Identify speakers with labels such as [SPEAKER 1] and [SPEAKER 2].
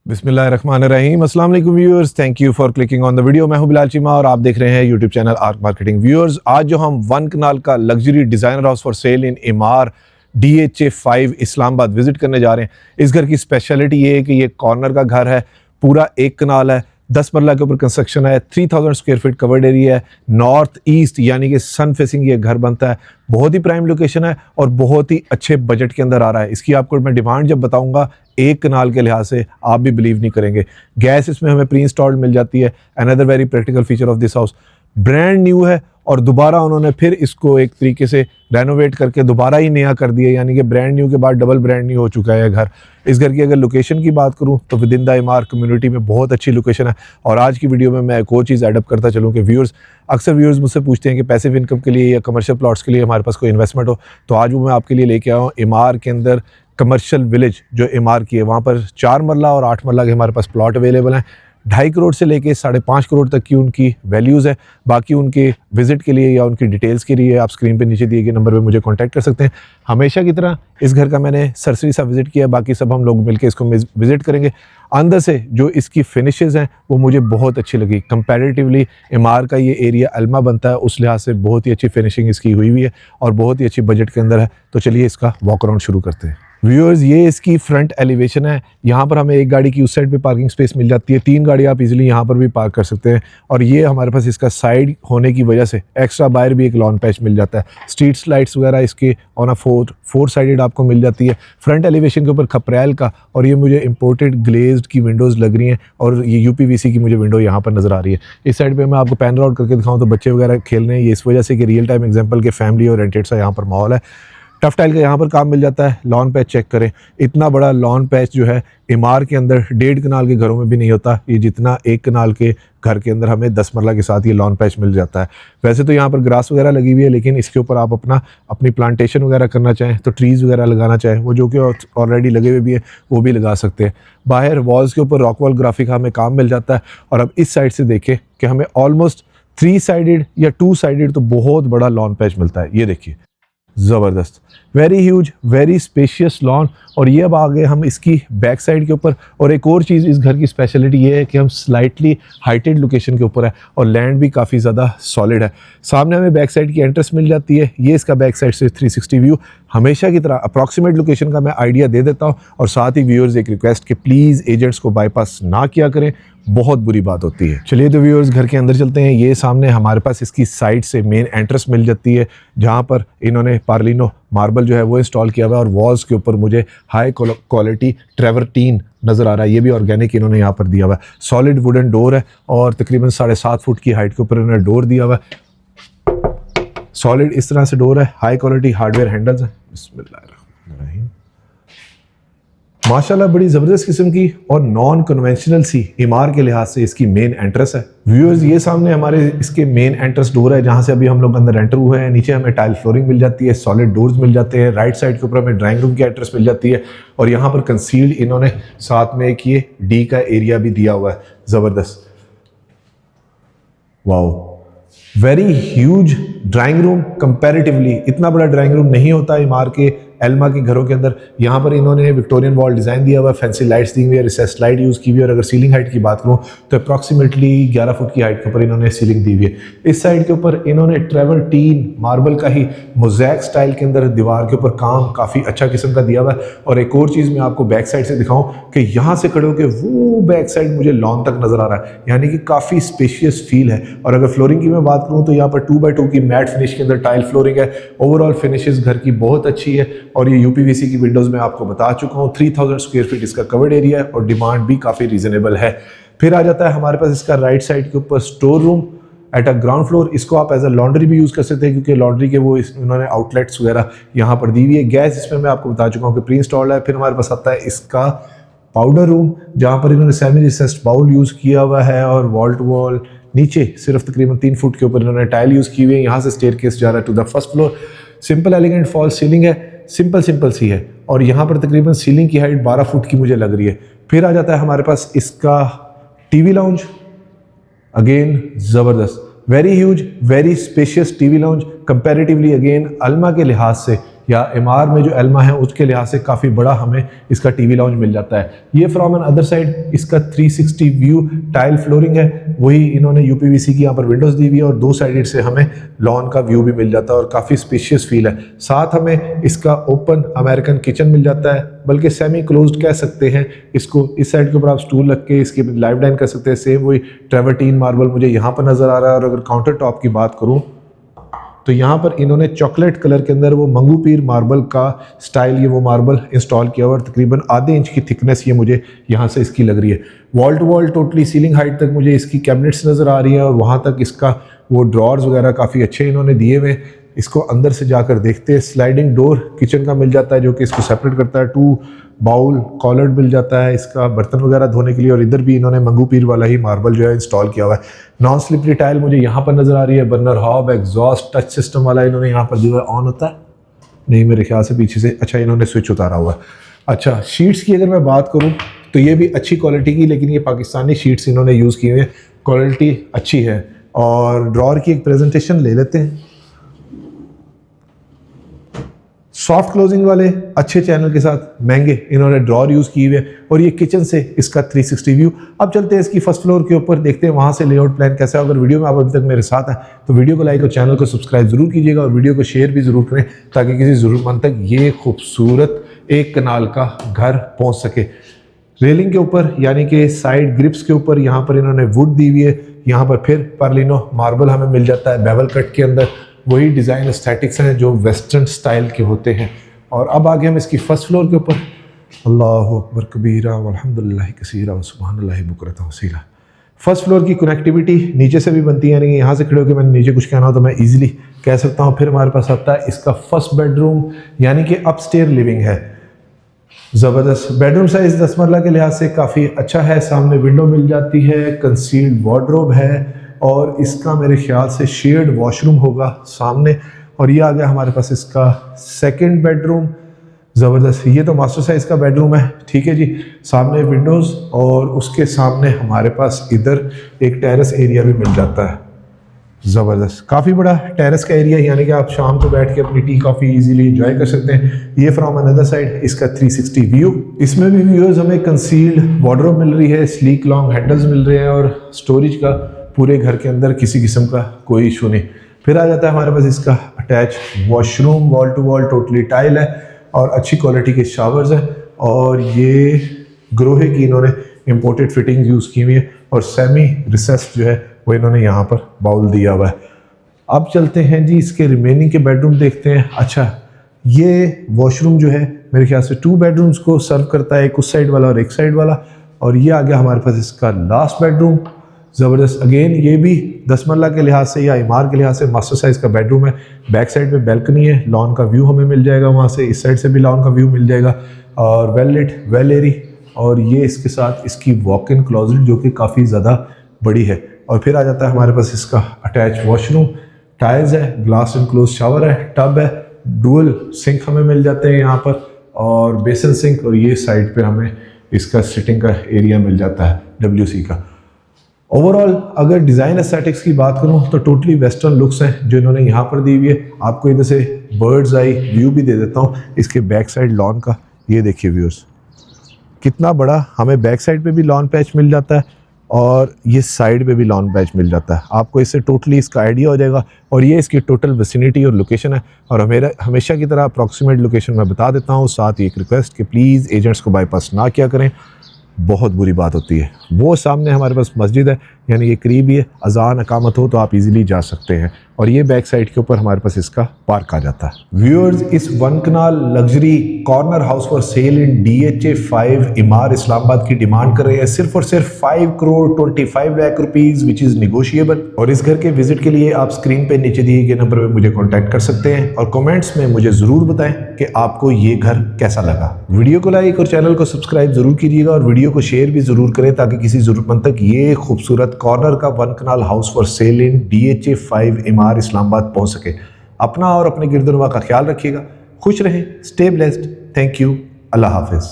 [SPEAKER 1] बिस्मिल्लाहिर्रहमानिर्रहीम। अस्सलाम वालेकुम viewers, thank you for clicking on the video. मैं हूं बिलाल चीमा और आप देख रहे हैं YouTube channel arc marketing. Viewers, आज जो हम वन कनाल का luxury designer house for sale in इमार DHA 5 Islamabad visit करने जा रहे हैं। इस घर की स्पेशलिटी ये है कि ये कॉर्नर का घर है, पूरा 1 कनाल है, 10 मरला के ऊपर कंस्ट्रक्शन है, 3000 स्क्वायर फीट कवर्ड एरिया है, नॉर्थ ईस्ट यानी कि सन फेसिंग ये घर बनता है। बहुत ही प्राइम लोकेशन है और बहुत ही अच्छे बजट के अंदर आ रहा है। इसकी आपको मैं डिमांड जब बताऊंगा 1 कनाल के लिहाज से आप भी बिलीव नहीं करेंगे। गैस इसमें हमें प्री इंस्टॉल्ड मिल जाती है। Another very practical feature of this house, brand new है और दोबारा उन्होंने फिर इसको एक तरीके से रेनोवेट करके दोबारा ही नया कर दिया, यानी कि ब्रांड न्यू के बाद डबल ब्रांड न्यू हो चुका है घर। इस घर की अगर लोकेशन की बात करूं तो विद इन द इमार कम्युनिटी में बहुत अच्छी लोकेशन है। और आज की वीडियो में मैं एक और चीज़ एडअप करता चलूं कि अक्सर व्यूअर्स मुझसे पूछते हैं कि पैसिव इनकम के लिए या कमर्शियल प्लॉट्स के लिए हमारे पास कोई इन्वेस्टमेंट हो, तो आज वो मैं आपके लिए लेके आया हूँ इमार के अंदर कमर्शियल विलेज जो इमार की है। वहाँ पर 4 मरला और 8 मरला के हमारे पास प्लॉट अवेलेबल हैं। 2.5 करोड़ से लेके 5.5 करोड़ तक की उनकी वैल्यूज़ है। बाकी उनके विजिट के लिए या उनकी डिटेल्स के लिए आप स्क्रीन पे नीचे दिए गए नंबर पे मुझे कांटेक्ट कर सकते हैं। हमेशा की तरह इस घर का मैंने सरसरी सा विजिट किया, बाकी सब हम लोग मिलकर इसको विजिट करेंगे। अंदर से जो इसकी फिनिशेस हैं वो मुझे बहुत अच्छी लगी। कंपैरेटिवली इमार का ये एरिया अलमा बनता है, उस लिहाज से बहुत ही अच्छी फिनिशिंग इसकी हुई है और बहुत ही अच्छी बजट के अंदर है। तो चलिए इसका वॉक अराउंड शुरू करते हैं। व्यूअर्स, ये इसकी फ्रंट एलिवेशन है। यहाँ पर हमें एक गाड़ी की उस साइड पे पार्किंग स्पेस मिल जाती है, 3 गाड़ी आप इजीली यहाँ पर भी पार्क कर सकते हैं। और ये हमारे पास इसका साइड होने की वजह से एक्स्ट्रा बाहर भी एक लॉन पैच मिल जाता है। स्ट्रीट लाइट्स वगैरह इसके ऑन अ फोर साइडेड आपको मिल जाती है। फ्रंट एलिवेशन के ऊपर खपरेल का, और ये मुझे इंपोर्टेड ग्लेज्ड की विंडोज़ लग रही हैं और ये UPVC की मुझे विंडो यहाँ पर नज़र आ रही है। इस साइड पर मैं आपको पैनल आउट करके दिखाऊँ तो बच्चे वगैरह खेल रहे हैं। ये इस वजह से कि रियल टाइम एग्जाम्पल के फैमिली और रेंटेड सा यहाँ पर माहौल है। टफ टाइल का यहाँ पर काम मिल जाता है। लॉन पैच चेक करें, इतना बड़ा लॉन पैच जो है इमार के अंदर 1.5 कनाल के घरों में भी नहीं होता। ये जितना 1 कनाल के घर के अंदर हमें 10 मरला के साथ ये लॉन पैच मिल जाता है। वैसे तो यहाँ पर ग्रास वगैरह लगी हुई है, लेकिन इसके ऊपर आप अपनी प्लांटेशन वगैरह करना चाहें तो ट्रीज़ वगैरह लगाना चाहें, वो जो कि ऑलरेडी लगे हुए भी हैं वो भी लगा सकते हैं। बाहर वॉल्स के ऊपर रॉक वॉल ग्राफिक हमें काम मिल जाता है। और अब इस साइड से देखें कि हमें ऑलमोस्ट 3 साइडेड या 2 साइडेड तो बहुत बड़ा लॉन पैच मिलता है। ये देखिए, ज़बरदस्त, very huge, very spacious lawn. और ये अब आ गए हम इसकी बैक साइड के ऊपर। और एक और चीज़, इस घर की स्पेशलिटी ये है कि हम स्लाइटली हाइटेड लोकेशन के ऊपर है और लैंड भी काफ़ी ज़्यादा सॉलिड है। सामने हमें बैक साइड की एंट्रेंस मिल जाती है। ये इसका बैक साइड से 360 व्यू। हमेशा की तरह अप्रॉक्सीमेट लोकेशन का मैं आइडिया दे देता हूँ और साथ ही व्यूअर्स एक रिक्वेस्ट कि प्लीज़ एजेंट्स को बाईपास ना किया करें, बहुत बुरी बात होती है। चलिए तो व्यूअर्स घर के अंदर चलते हैं। ये सामने हमारे पास इसकी साइड से मेन एंट्रेंस मिल जाती है, जहाँ पर इन्होंने पार्लिनो मार्बल जो है वो इंस्टॉल किया हुआ है। और वॉल्स के ऊपर मुझे हाई क्वालिटी ट्रेवर्टीन नज़र आ रहा है, ये भी ऑर्गेनिक इन्होंने यहाँ पर दिया हुआ है। सॉलिड वुडन डोर है और तकरीबन 7.5 फुट की हाइट के ऊपर इन्होंने डोर दिया हुआ है। सॉलिड इस तरह से डोर है, हाई क्वालिटी हार्डवेयर हैंडल्स हैं। बिस्मिल्लाहिर्रहमानिर्रहीम, माशाल्लाह बड़ी ज़बरदस्त किस्म की और नॉन कन्वेंशनल सी इमार के लिहाज से इसकी मेन एंट्रेंस है। व्यूअर्स, ये सामने हमारे इसके मेन एंट्रेंस डोर है, जहाँ से अभी हम लोग अंदर एंटर हुए हैं। नीचे हमें टाइल फ्लोरिंग मिल जाती है, सॉलिड डोर्स मिल जाते हैं। राइट साइड के ऊपर हमें ड्राइंग रूम की एंट्रेंस मिल जाती है। और यहाँ पर कंसील्ड इन्होंने साथ में एक ये D का एरिया भी दिया हुआ है। ज़बरदस्त, wow, very huge drawing room. Comparatively इतना बड़ा ड्राइंग रूम नहीं होता इमार के एल्मा के घरों के अंदर। यहाँ पर इन्होंने विक्टोरियन वॉल डिज़ाइन दिया हुआ है, फैंसी लाइट्स दी हुई है, रिसेस लाइट यूज़ की हुई है। और अगर सीलिंग हाइट की बात करूँ तो अप्रॉक्सीमेटली 11 फुट की हाइट के ऊपर इन्होंने सीलिंग दी हुई है। इस साइड के ऊपर इन्होंने ट्रेवर्टीन मार्बल का ही मोज़ैक स्टाइल के अंदर दीवार के ऊपर काम काफ़ी अच्छा किस्म का दिया हुआ है। और एक और चीज़ मैं आपको बैक साइड से दिखाऊँ कि यहाँ से खड़े होकर वो बैक साइड मुझे लॉन तक नज़र आ रहा है, यानी कि काफ़ी स्पेशियस फील है। और अगर फ्लोरिंग की मैं बात करूँ तो यहाँ पर 2x2 की मैट फिनिश के अंदर टाइल फ्लोरिंग है। ओवरऑल फिनिश इस घर की बहुत अच्छी है। और ये UPVC की विंडोज़ में आपको बता चुका हूँ। 3000 स्क्वायर फीट इसका कवर्ड एरिया है और डिमांड भी काफ़ी रीजनेबल है। फिर आ जाता है हमारे पास इसका राइट साइड के ऊपर store room at a ground floor. इसको आप एज अ लॉन्ड्री भी यूज़ कर सकते हैं, क्योंकि लॉन्ड्री के वो इन्होंने आउटलेट्स वगैरह यहाँ पर दी हुई है। गैस इसमें मैं आपको बता चुका हूँ कि प्री इंस्टॉल्ड है। फिर हमारे पास आता है इसका पाउडर रूम, जहाँ पर इन्होंने सेमी रिसेस्ड बाउल यूज़ किया हुआ है। और वॉल टू वॉल नीचे सिर्फ तकरीबन 3 फुट के ऊपर इन्होंने टाइल यूज़ की हुई है। यहाँ से स्टेयरकेस जा रहा है to the first floor. Simple elegant fall ceiling है, सिंपल सी है। और यहाँ पर तकरीबन सीलिंग की हाइट 12 फुट की मुझे लग रही है। फिर आ जाता है हमारे पास इसका TV लाउंज, अगेन ज़बरदस्त, very huge, very spacious TV lounge. Comparatively again अलमा के लिहाज से या एमआर में जो एल्मा है उसके लिहाज से काफ़ी बड़ा हमें इसका टीवी लाउंज मिल जाता है। ये फ्रॉम एन अदर साइड इसका 360 व्यू टाइल फ्लोरिंग है, वही इन्होंने यूपीवीसी की यहाँ पर विंडोज दी हुई है और दो साइड से हमें लॉन का व्यू भी मिल जाता है और काफ़ी स्पेशियस फील है। साथ हमें इसका ओपन अमेरिकन किचन मिल जाता है, बल्कि सेमी क्लोज्ड कह सकते हैं इसको। इस साइड के ऊपर आप स्टूल रख के इसकी लाइव डाइन कर सकते हैं। सेम वही ट्रेवर्टीन मार्बल मुझे यहाँ पर नज़र आ रहा है। और अगर काउंटर टॉप की बात करूँ तो यहाँ पर इन्होंने चॉकलेट कलर के अंदर वो मंगूपीर मार्बल का स्टाइल ये वो मार्बल इंस्टॉल किया हुआ और तकरीबन आधे इंच की थिकनेस ये मुझे यहाँ से इसकी लग रही है। Wall to wall totally ceiling height तक मुझे इसकी कैबिनेट्स नज़र आ रही है और वहाँ तक इसका वो ड्रॉर्स वगैरह काफ़ी अच्छे इन्होंने दिए हुए। इसको अंदर से जाकर देखते हैं। स्लाइडिंग डोर किचन का मिल जाता है जो कि इसको सेपरेट करता है। 2 बाउल कॉलर्ड मिल जाता है इसका बर्तन वगैरह धोने के लिए और इधर भी इन्होंने मंगूपीर वाला ही मार्बल जो है इंस्टॉल किया हुआ है। नॉन स्लिपरी टाइल मुझे यहाँ पर नज़र आ रही है। Burner hob exhaust touch system वाला इन्होंने यहाँ पर दिया है। ऑन होता है नहीं मेरे ख्याल से पीछे से, अच्छा इन्होंने स्विच उतारा हुआ है। अच्छा शीट्स की अगर मैं बात करूँ तो ये भी अच्छी क्वालिटी की, लेकिन ये पाकिस्तानी शीट्स इन्होंने यूज़ की हुई है, क्वालिटी अच्छी है। और ड्रॉर की एक प्रेजेंटेशन ले लेते हैं। सॉफ्ट क्लोजिंग वाले अच्छे चैनल के साथ महंगे इन्होंने ड्रॉर यूज़ किए हुए और ये किचन से इसका 360 व्यू। अब चलते हैं इसकी फर्स्ट फ्लोर के ऊपर, देखते हैं वहाँ से लेआउट प्लान कैसा है। अगर वीडियो में आप अभी तक मेरे साथ हैं तो वीडियो को लाइक और चैनल को सब्सक्राइब जरूर कीजिएगा और वीडियो को शेयर भी ज़रूर करें ताकि किसी ज़रूरतमंद तक ये खूबसूरत एक कनाल का घर पहुँच सके। रेलिंग के ऊपर यानी कि साइड ग्रिप्स के ऊपर यहाँ पर इन्होंने वुड दी हुई है। यहाँ पर फिर पर्लिनो मार्बल हमें मिल जाता है बेवल कट के अंदर। वही डिज़ाइन एस्थेटिक्स हैं जो वेस्टर्न स्टाइल के होते हैं। और अब आगे हम इसकी फर्स्ट फ्लोर के ऊपर। अल्लाहु अकबर कबीरा वल्हम्दुलिल्लाहि कसीरा व सुब्हानल्लाहि बुकरतन व असीला। फर्स्ट फ्लोर की कनेक्टिविटी नीचे से भी बनती है, यानी कि यहाँ से खड़े होकर मैंने नीचे कुछ कहना हो तो मैं इजीली कह सकता हूँ। फिर हमारे पास आता है इसका फर्स्ट बेडरूम यानी कि अपस्टेयर लिविंग है। ज़बरदस्त बेडरूम साइज 10 मरला के लिहाज से काफ़ी अच्छा है। सामने विंडो मिल जाती है, कंसील्ड वार्डरोब है और इसका मेरे ख्याल से शेयर्ड वॉशरूम होगा सामने। और ये आ गया हमारे पास इसका सेकंड बेडरूम। ज़बरदस्त, ये तो मास्टर साइज का बेडरूम है, ठीक है जी। सामने विंडोज़ और उसके सामने हमारे पास इधर एक टेरेस एरिया भी मिल जाता है। ज़बरदस्त, काफ़ी बड़ा टेरेस का एरिया, यानी कि आप शाम को बैठ के अपनी टी कॉफ़ी इजीली एंजॉय कर सकते हैं। ये फ्रॉम अनदर साइड इसका 360 व्यू। इसमें भी व्यूअर्स हमें कंसील्ड वार्डरोब मिल रही है, स्लीक लॉन्ग हैंडल्स मिल रहे हैं और स्टोरेज का पूरे घर के अंदर किसी किस्म का कोई इशू नहीं। फिर आ जाता है हमारे पास इसका attach washroom, wall to wall totally tile है और अच्छी क्वालिटी के शावर्स हैं। और ये ग्रोहे की इन्होंने इम्पोर्टेड फिटिंग यूज़ की हुई है और सेमी रिसेस जो है वो इन्होंने यहाँ पर बाउल दिया हुआ है। अब चलते हैं जी इसके रिमेनिंग के बेडरूम देखते हैं। अच्छा, ये वॉशरूम जो है मेरे ख्याल से 2 बेडरूम्स को सर्व करता है, एक उस साइड वाला और एक साइड वाला। और ये आ गया हमारे पास इसका लास्ट बेडरूम। ज़बरदस्त, अगेन ये भी 10 मरला के लिहाज से या इमार के लिहाज से मास्टर साइज़ का बेडरूम है। बैक साइड पे बैल्कनी है, लॉन का व्यू हमें मिल जाएगा वहाँ से, इस साइड से भी लॉन का व्यू मिल जाएगा और वेल लिट वेल एरी। और ये इसके साथ इसकी वॉक इन क्लोजेट जो कि काफ़ी ज़्यादा बड़ी है। और फिर आ जाता है हमारे पास इसका अटैच वॉशरूम, टाइल्स है, ग्लास इनक्लोज शावर है, टब है, डुअल सिंक हमें मिल जाते हैं यहाँ पर और बेसन सिंक। और ये साइड पे हमें इसका सिटिंग का एरिया मिल जाता है WC का। ओवरऑल अगर डिज़ाइन एस्थेटिक्स की बात करूं तो टोटली वेस्टर्न लुक्स हैं जो इन्होंने यहाँ पर दी हुई है। आपको इधर से बर्ड्स आई व्यू भी दे देता हूँ इसके बैक साइड लॉन का। ये देखिए व्यूअर्स, कितना बड़ा हमें बैक साइड पे भी लॉन पैच मिल जाता है और ये साइड पे भी लॉन पैच मिल जाता है। आपको इससे टोटली इसका आइडिया हो जाएगा। और ये इसकी टोटल विसिनिटी और लोकेशन है। और हमेशा की तरह अप्रॉक्सीमेट लोकेशन मैं बता देता हूँ। साथ ही एक रिक्वेस्ट कि प्लीज़ एजेंट्स को बाईपास ना किया करें, बहुत बुरी बात होती है। वो सामने हमारे पास मस्जिद है, यानी ये करीब ही है, अजान अकामत हो तो आप इजीली जा सकते हैं। और ये बैक साइड के ऊपर हमारे पास इसका पार्क आ जाता है। व्यूअर्स, इस 1 kanal luxury corner house for sale in DHA 5 Emaar Islamabad की डिमांड कर रहे हैं सिर्फ और सिर्फ 5 crore 25 lakh rupees, which is negotiable. और इस घर के विजिट के लिए आप स्क्रीन पे नीचे दिए गए नंबर पर मुझे कॉन्टैक्ट कर सकते हैं और कॉमेंट्स में मुझे ज़रूर बताएं कि आपको ये घर कैसा लगा। वीडियो को लाइक और चैनल को सब्सक्राइब जरूर कीजिएगा और वीडियो को शेयर भी जरूर करें ताकि किसी ज़रूरतमंद तक ये खूबसूरत कॉर्नर का 1 kanal house for sale in DHA 5 Emaar Islamabad पहुंच सके। अपना और अपने गिरदनुमा का ख्याल रखिएगा। खुश रहें, स्टे ब्लेस्ड, थैंक यू, अल्लाह हाफिज़।